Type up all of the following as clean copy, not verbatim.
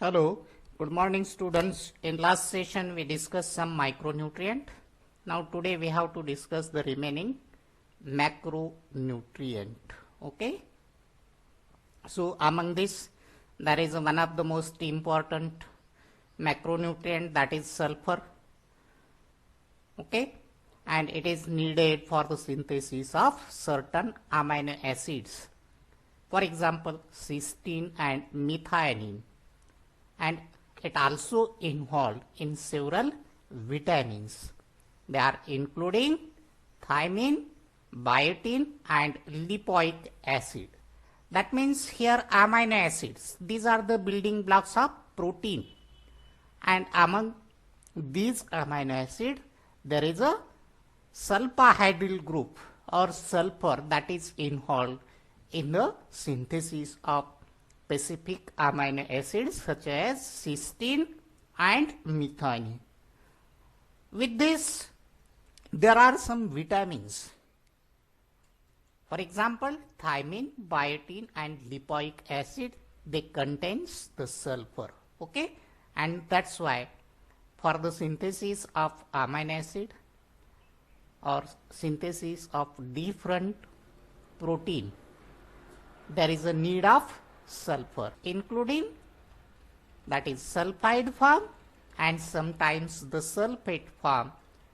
Hello, good morning students. In last session we discussed some micronutrient. Now today we have to discuss the remaining macronutrient. Okay. So among this there is one of the most important macronutrient, that is sulfur. Okay. And it is needed for the synthesis of certain amino acids. For example, cysteine and methionine. And it also involved in several vitamins. They are including thiamine, biotin and lipoic acid. That means here amino acids, these are the building blocks of protein. And among these amino acid, there is a sulfhydryl group or sulfur that is involved in the synthesis of specific amino acids such as cysteine and methionine. With this, there are some vitamins. For example, thiamine, biotin and lipoic acid, they contains the sulfur. Okay, and that's why for the synthesis of amino acid or synthesis of different protein, there is a need of sulfur, including that is sulfide form and sometimes the sulfate form,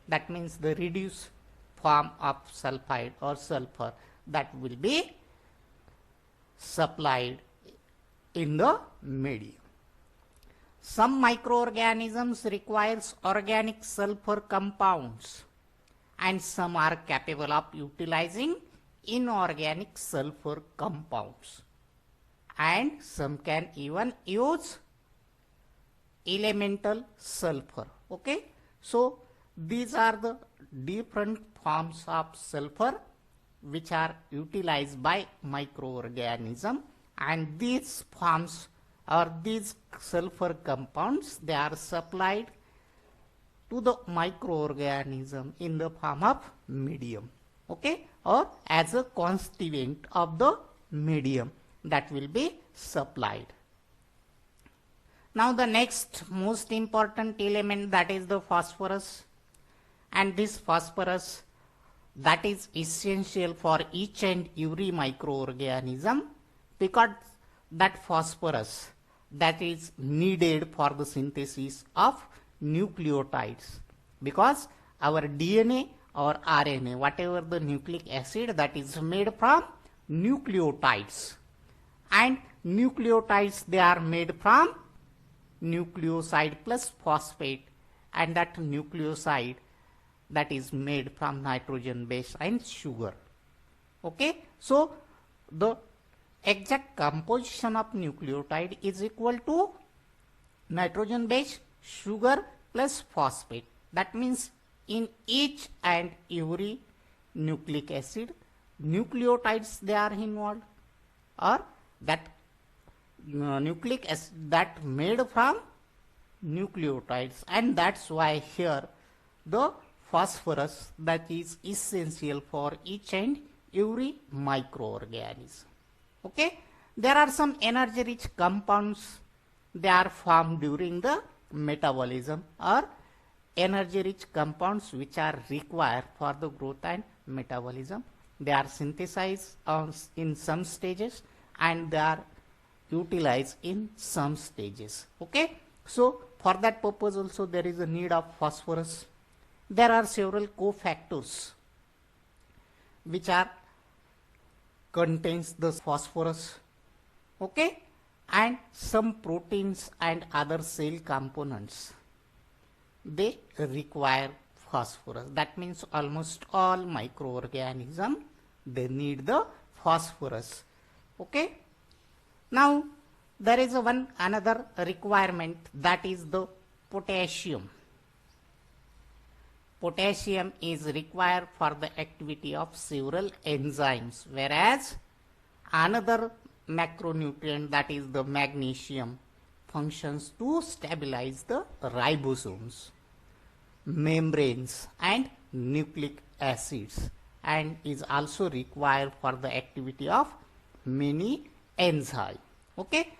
that means the reduced form of sulfide or sulfur, that will be supplied in the medium. Some microorganisms requires organic sulfur compounds and some are capable of utilizing inorganic sulfur compounds, and some can even use elemental sulfur. Okay, so these are the different forms of sulfur which are utilized by microorganism, and these forms or these sulfur compounds, they are supplied to the microorganism in the form of medium. Okay, or as a constituent of the medium that will be supplied. Now the next most important element, that is the phosphorus, and this phosphorus, that is essential for each and every microorganism, because that phosphorus, that is needed for the synthesis of nucleotides, because our DNA or RNA, whatever the nucleic acid, that is made from nucleotides, and nucleotides, they are made from nucleoside plus phosphate, and that nucleoside, that is made from nitrogen base and sugar. Okay, so the exact composition of nucleotide is equal to nitrogen base, sugar plus phosphate. That means in each and every nucleic acid, nucleotides, they are involved, or that nucleic acid that made from nucleotides, and that's why here the phosphorus, that is essential for each and every microorganism. Okay, there are some energy rich compounds, they are formed during the metabolism, or energy rich compounds which are required for the growth and metabolism. They are synthesized in some stages and they are utilized in some stages. Okay, so for that purpose also there is a need of phosphorus. There are several cofactors which are contains the phosphorus. Okay, and some proteins and other cell components, they require phosphorus. That means almost all microorganisms, they need the phosphorus. Okay, now there is another requirement, that is the potassium. Potassium is required for the activity of several enzymes, whereas another macronutrient, that is the magnesium, functions to stabilize the ribosomes, membranes and nucleic acids, and is also required for the activity of many enzymes. Okay,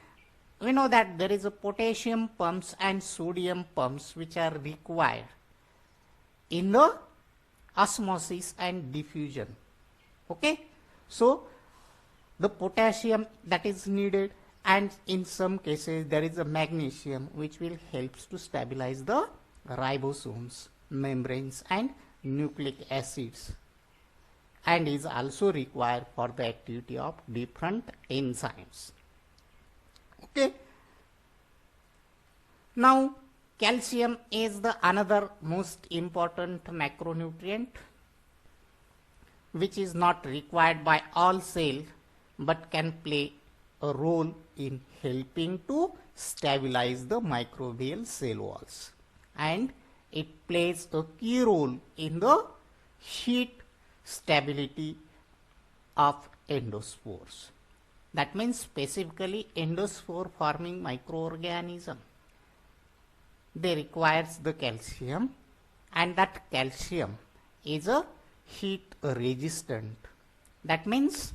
we know that there is a potassium pumps and sodium pumps which are required in the osmosis and diffusion. Okay, so the potassium that is needed, and in some cases there is a magnesium which will helps to stabilize the ribosomes, membranes and nucleic acids, and is also required for the activity of different enzymes. Okay, now calcium is the another most important macronutrient which is not required by all cells but can play a role in helping to stabilize the microbial cell walls, and it plays a key role in the heat stability of endospores. That means specifically endospore forming microorganism, they requires the calcium, and that calcium is a heat resistant. That means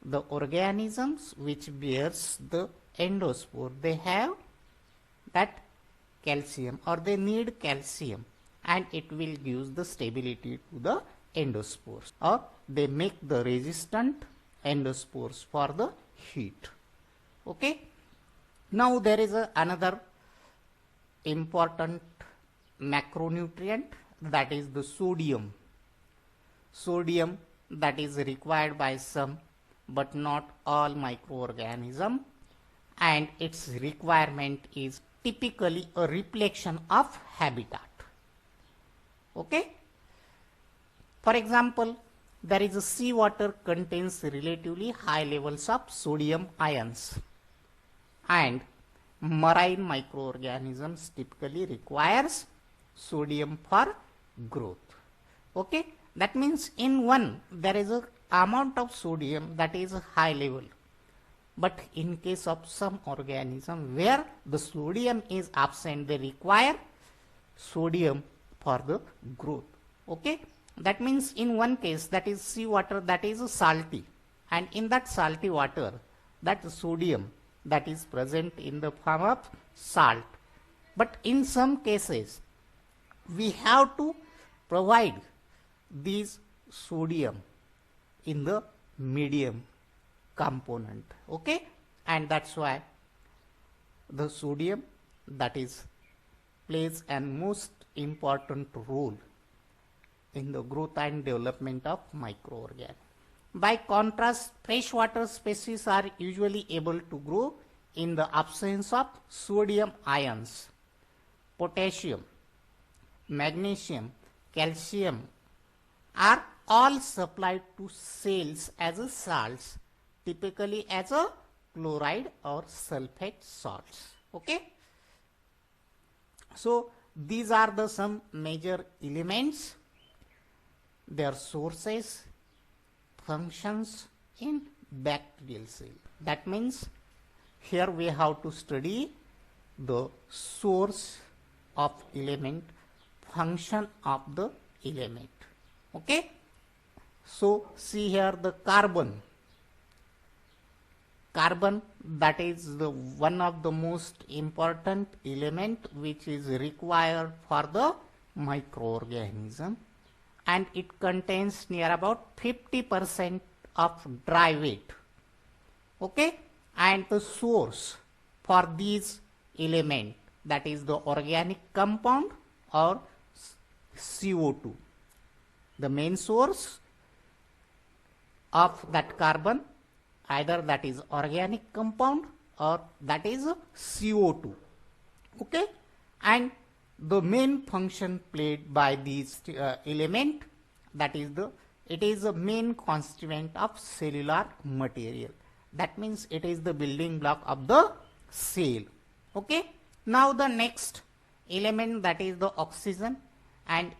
the organisms which bears the endospore, they have that calcium or they need calcium, and it will give the stability to the endospores, or they make the resistant endospores for the heat. Okay, now there is another important macronutrient, that is the sodium. Sodium that is required by some but not all microorganisms, and its requirement is typically a reflection of habitat. Okay, for example, there is a seawater contains relatively high levels of sodium ions, and marine microorganisms typically requires sodium for growth. Okay, that means in one there is a amount of sodium that is a high level, but in case of some organism where the sodium is absent, they require sodium for the growth. Okay, that means in one case, that is seawater, that is salty, and in that salty water, that sodium that is present in the form of salt, but in some cases we have to provide these sodium in the medium component. Okay, and that's why the sodium that is plays a most important role in the growth and development of microorganisms. By contrast, freshwater species are usually able to grow in the absence of sodium ions. Potassium, magnesium, calcium are all supplied to cells as a salts, typically as a chloride or sulfate salts. Okay, so these are the some major elements, their sources, functions in bacterial cell. That means here we have to study the source of element, function of the element. Okay, so see here the carbon. Carbon, that is the one of the most important element which is required for the microorganism, and it contains near about 50% of dry weight. Okay, and the source for these element, that is the organic compound or CO2. The main source of that carbon, either that is organic compound or that is CO2. Okay, and the main function played by these element, that is it is the main constituent of cellular material. That means it is the building block of the cell. Okay, now the next element, that is the oxygen, and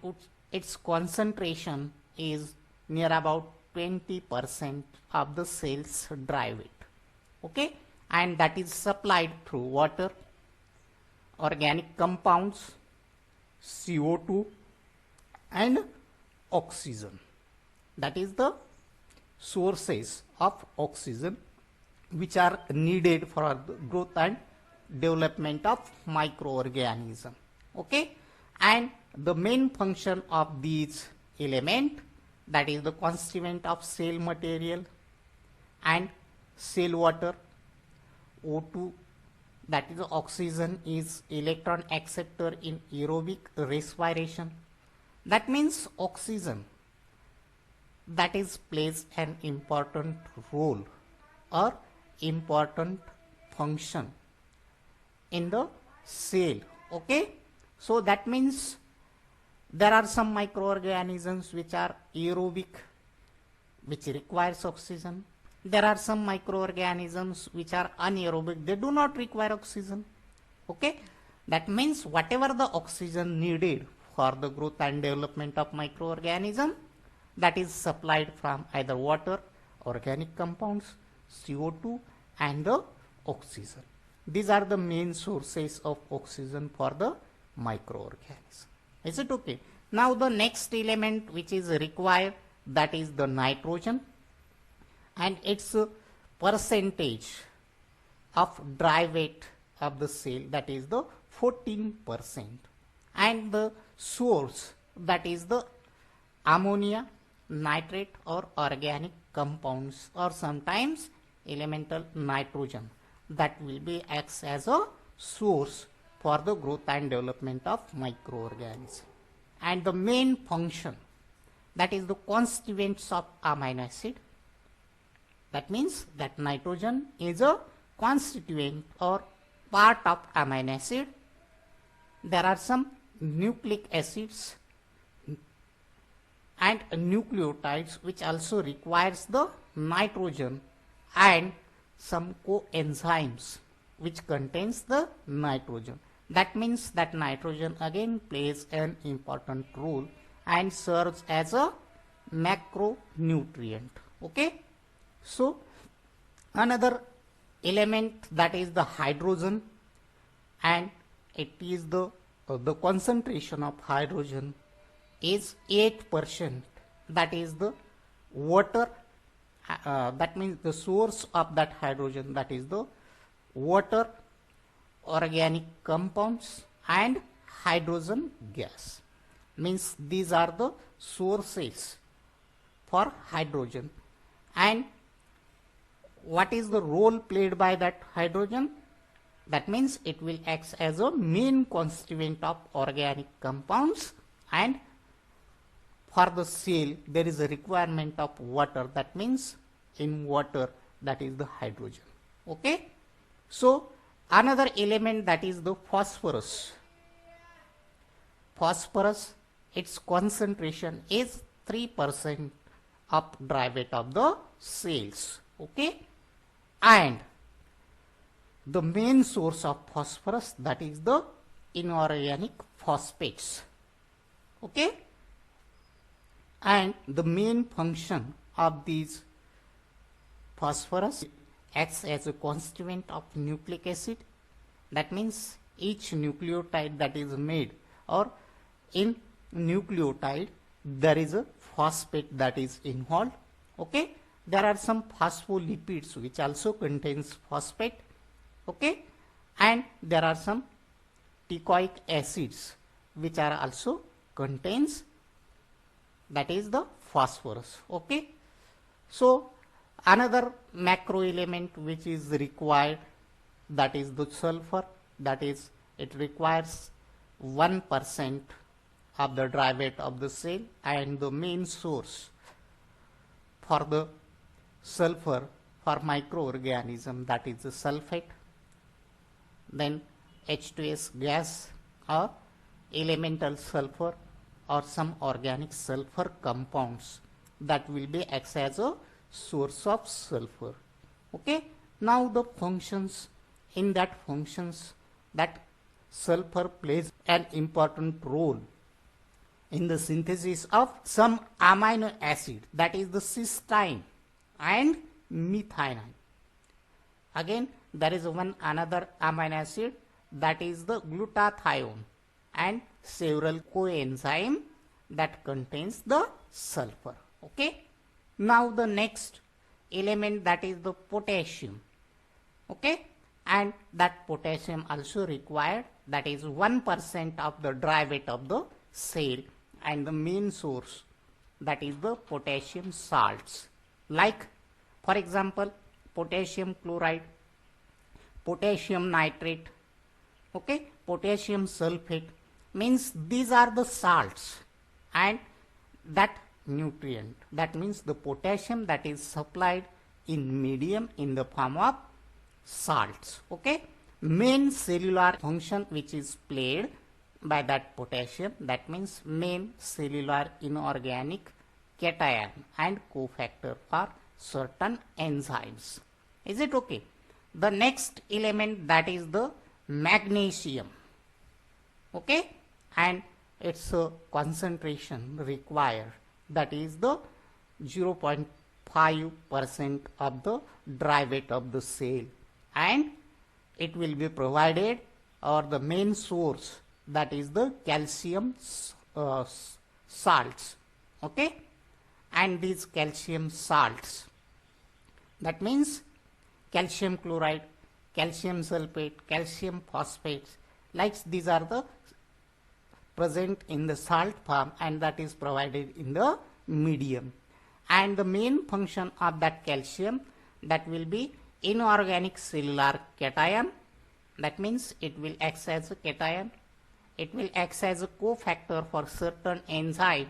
its concentration is near about 20% of the cell's dry weight. Okay, and that is supplied through water, organic compounds, CO2 and oxygen. That is the sources of oxygen which are needed for the growth and development of microorganism. Okay, and the main function of these element, that is the constituent of cell material and cell water. O2, that is oxygen, is electron acceptor in aerobic respiration. That means oxygen, that is plays an important role or important function in the cell. Okay, so that means there are some microorganisms which are aerobic, which requires oxygen. There are some microorganisms which are anaerobic, they do not require oxygen. Okay, that means whatever the oxygen needed for the growth and development of microorganism, that is supplied from either water, organic compounds, CO2 and the oxygen. These are the main sources of oxygen for the microorganism. Is it okay? Now the next element which is required, that is the nitrogen, and its percentage of dry weight of the cell, that is the 14%, and the source, that is the ammonia, nitrate or organic compounds, or sometimes elemental nitrogen, that will be acts as a source for the growth and development of microorganism. And the main function, that is the constituents of amino acid. That means that nitrogen is a constituent or part of amino acid. There are some nucleic acids and nucleotides which also requires the nitrogen, and some coenzymes which contains the nitrogen. That means that nitrogen again plays an important role and serves as a macronutrient. Okay, so another element, that is the hydrogen, and it is the concentration of hydrogen is 8%, that is the water, that means the source of that hydrogen, that is the water, organic compounds and hydrogen gas. Means these are the sources for hydrogen. And what is the role played by that hydrogen? That means it will act as a main constituent of organic compounds, and for the cell there is a requirement of water, that means in water, that is the hydrogen. Okay, so another element, that is the phosphorus. Phosphorus, its concentration is 3% of dry weight of the cells. Okay, and the main source of phosphorus, that is the inorganic phosphates. Okay, and the main function of these phosphorus acts as a constituent of nucleic acid. That means each nucleotide that is made, or in nucleotide there is a phosphate that is involved. Okay, there are some phospholipids which also contains phosphate. Okay, and there are some teichoic acids which are also contains, that is the phosphorus. Okay, so another macro element which is required, that is the sulfur, that is it requires 1% of the dry weight of the cell, and the main source for the sulfur for microorganism, that is the sulfate, then H2S gas or elemental sulfur or some organic sulfur compounds, that will be acts as a source of sulfur. Okay, now the functions, in that functions, that sulfur plays an important role in the synthesis of some amino acid, that is the cysteine and methionine. Again there is one another amino acid, that is the glutathione, and several coenzyme that contains the sulfur. Okay, now the next element, that is the potassium. Okay, and that potassium also required, that is 1% of the dry weight of the cell, and the main source, that is the potassium salts, like for example potassium chloride, potassium nitrate, okay, potassium sulfate, means these are the salts, and that nutrient, that means the potassium that is supplied in medium in the form of salts. Okay, main cellular function which is played by that potassium, that means main cellular inorganic cation and cofactor for certain enzymes. Is it okay? The next element, that is the magnesium. Okay, and its concentration required, that is the 0.5% of the dry weight of the cell, and it will be provided, or the main source, that is the calcium salts. Okay, and these calcium salts, that means calcium chloride, calcium sulfate, calcium phosphates, like these are the present in the salt form, and that is provided in the medium. And the main function of that calcium, that will be inorganic cellular cation, that means it will act as a cation, it will act as a cofactor for certain enzyme,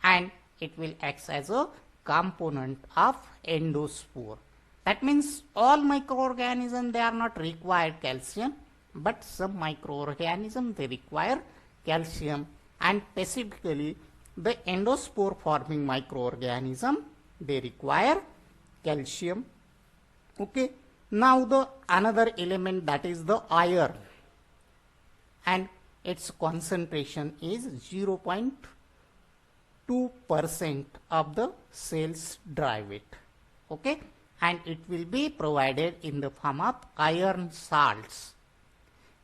and it will act as a component of endospore. That means all microorganisms, they are not required calcium, but some microorganisms, they require calcium, and specifically the endospore forming microorganism, they require calcium. Okay, now the another element, that is the iron, and its concentration is 0.2% of the cell's dry weight. Okay, and it will be provided in the form of iron salts.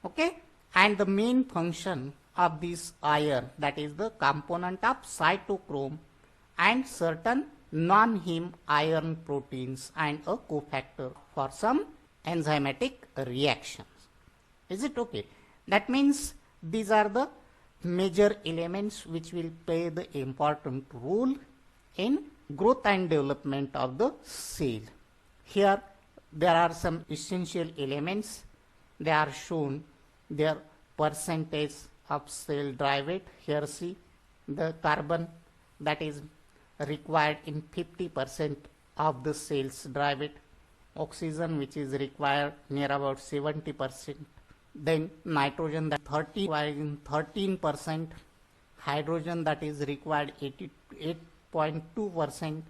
Okay, and the main function of this iron, that is the component of cytochrome and certain non-heme iron proteins, and a cofactor for some enzymatic reactions. Is it okay? That means these are the major elements which will play the important role in growth and development of the cell. Here there are some essential elements, they are shown, their percentage of cell dry weight. Here see the carbon, that is required in 50% of the cell's dry weight, oxygen which is required near about 70%, then nitrogen that 13%, hydrogen that is required 88.2%,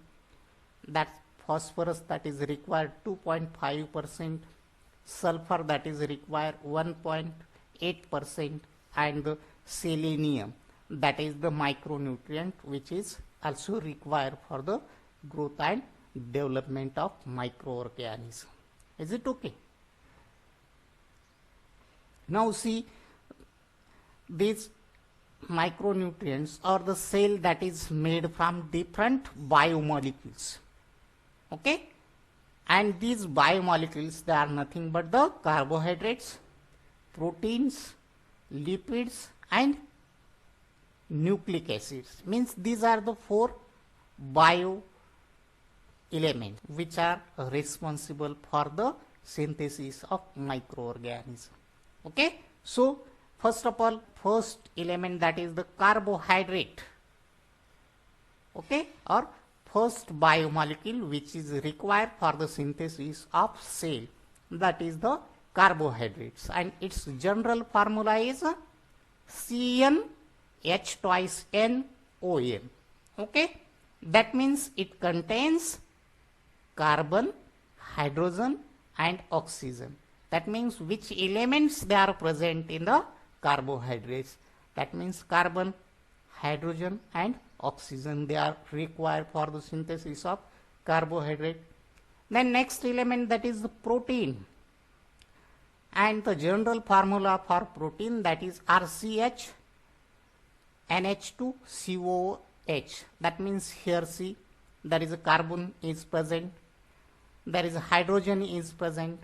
that phosphorus that is required 2.5%, sulfur that is required 1.8%, and the selenium, that is the micronutrient which is also required for the growth and development of microorganism. Is it okay? Now see, these micronutrients are the cell that is made from different biomolecules. Okay, and these biomolecules, they are nothing but the carbohydrates, proteins, lipids, and nucleic acids. Means these are the 4 bio elements which are responsible for the synthesis of microorganism. Okay, so first of all, first element, that is the carbohydrate. Okay, or first biomolecule which is required for the synthesis of cell, that is the carbohydrates, and its general formula is CnH twice NON. Okay, that means it contains carbon, hydrogen, and oxygen. That means which elements they are present in the carbohydrates. That means carbon, hydrogen, and oxygen, they are required for the synthesis of carbohydrate. Then next element, that is the protein, and the general formula for protein, that is RCH NH2 COOH. That means here see, there is a carbon is present, there is a hydrogen is present,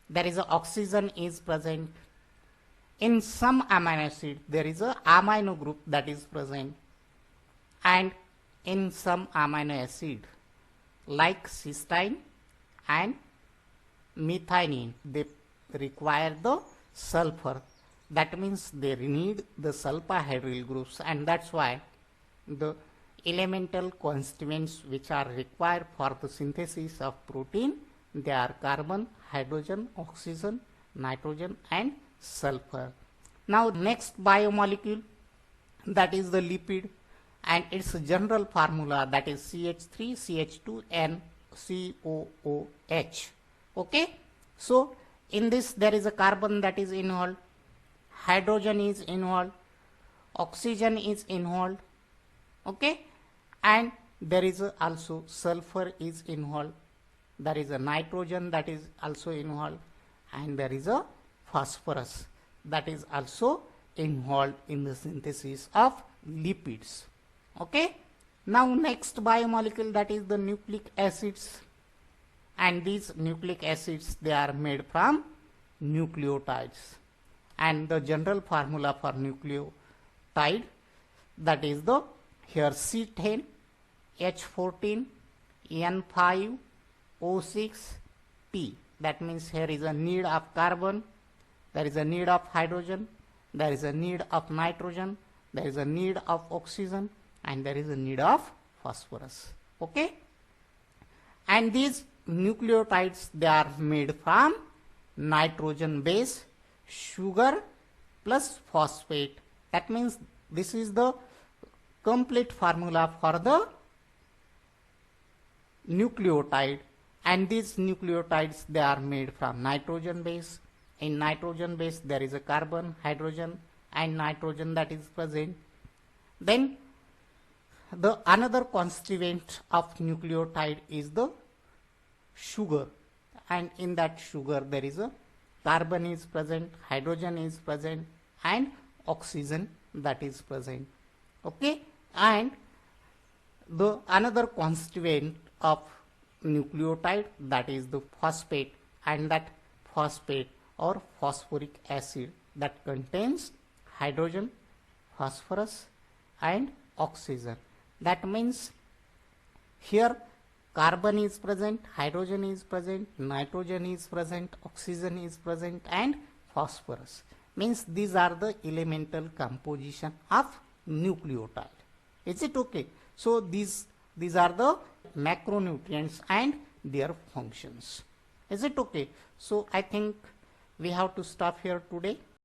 there is a oxygen is present. In some amino acid there is a amino group that is present, and in some amino acid like cysteine and methionine they require the sulfur. That means they need the sulfahydryl groups, and that's why the elemental constituents which are required for the synthesis of protein, they are carbon, hydrogen, oxygen, nitrogen and sulfur. Now next biomolecule, that is the lipid, and its general formula that is CH3CH2NCOOH. Okay, so in this there is a carbon that is involved, hydrogen is involved, oxygen is involved, okay, and there is also sulfur is involved, there is a nitrogen that is also involved, and there is a phosphorus that is also involved in the synthesis of lipids. Okay, now next biomolecule, that is the nucleic acids, and these nucleic acids they are made from nucleotides, and the general formula for nucleotide, that is the here C10 H14 N5 O6 P. That means here is a need of carbon, there is a need of hydrogen, there is a need of nitrogen, there is a need of oxygen, and there is a need of phosphorus. Okay, and these nucleotides they are made from nitrogen base, sugar plus phosphate. That means this is the complete formula for the nucleotide, and these nucleotides they are made from nitrogen base. In nitrogen base there is a carbon, hydrogen and nitrogen that is present. Then the another constituent of nucleotide is the sugar, and in that sugar there is a carbon is present, hydrogen is present and oxygen that is present. Okay, and the another constituent of nucleotide, that is the phosphate, and that phosphate or phosphoric acid that contains hydrogen, phosphorus and oxygen. That means here carbon is present, hydrogen is present, nitrogen is present, oxygen is present and phosphorus. Means these are the elemental composition of nucleotide. Is it okay? So these are the macronutrients and their functions. Is it okay? So I think we have to stop here today.